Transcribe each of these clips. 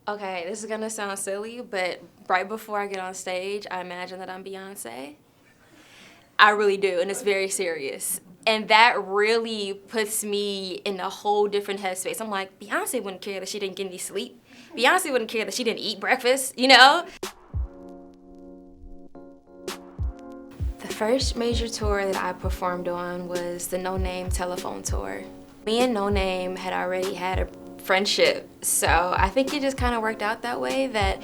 Okay, this is gonna sound silly, but right before I get on stage, I imagine that I'm Beyonce. I really do, and it's very serious. And that really puts me in a whole different headspace. I'm like, Beyonce wouldn't care that she didn't get any sleep. Beyonce wouldn't care that she didn't eat breakfast, you know? The first major tour that I performed on was the No Name telephone tour. Me and No Name had already had a friendship, so I think it just kind of worked out that way, that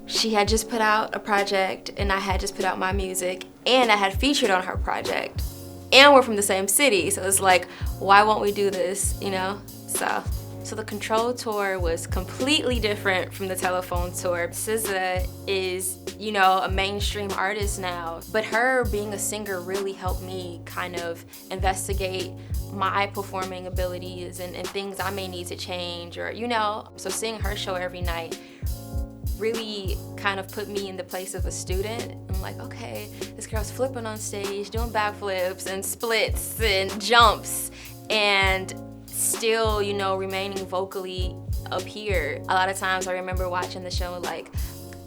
she had just put out a project and I had just put out my music and I had featured on her project. And we're from the same city, so it's like, why won't we do this, you know? So the Control tour was completely different from the telephone tour. SZA is, you know, a mainstream artist now, but her being a singer really helped me kind of investigate my performing abilities and things I may need to change, or, you know, so seeing her show every night really kind of put me in the place of a student. I'm like, okay, this girl's flipping on stage, doing backflips and splits and jumps, and still, you know, remaining vocally up here. A lot of times I remember watching the show like,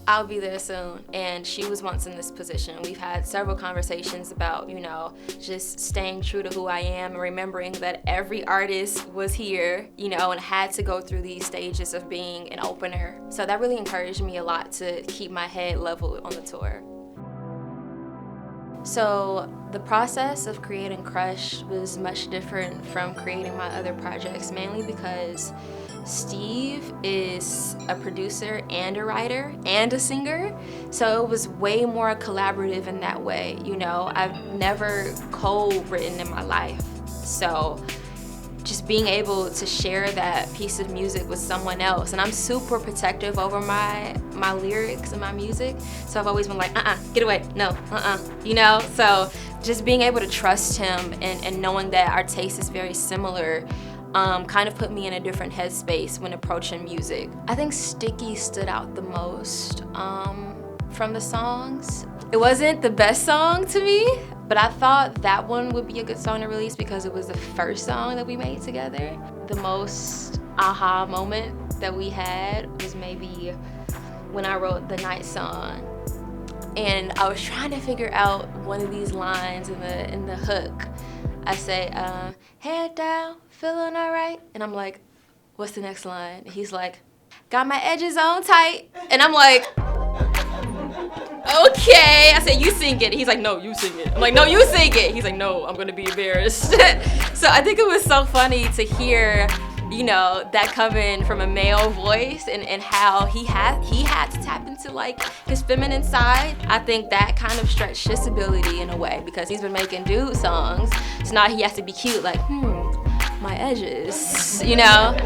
I'll be there soon, and she was once in this position. We've had several conversations about, you know, just staying true to who I am and remembering that every artist was here, you know, and had to go through these stages of being an opener. So that really encouraged me a lot to keep my head level on the tour. So the process of creating Crush was much different from creating my other projects, mainly because Steve is a producer and a writer and a singer, so it was way more collaborative in that way. You know, I've never co-written in my life, so just being able to share that piece of music with someone else. And I'm super protective over my lyrics and my music, so I've always been like, get away, no, you know? So just being able to trust him and knowing that our taste is very similar kind of put me in a different headspace when approaching music. I think Sticky stood out the most from the songs. It wasn't the best song to me, but I thought that one would be a good song to release because it was the first song that we made together. The most aha moment that we had was maybe when I wrote the Night song. And I was trying to figure out one of these lines in the hook. I say, head down, feeling alright. And I'm like, what's the next line? And he's like, got my edges on tight. And I'm like, okay. I said, you sing it. He's like, no, you sing it. I'm like, no, you sing it. He's like, no, I'm gonna be embarrassed. So I think it was so funny to hear, you know, that coming from a male voice and how he had to tap into like his feminine side. I think that kind of stretched his ability in a way because he's been making dude songs. So now he has to be cute, like, my edges, you know?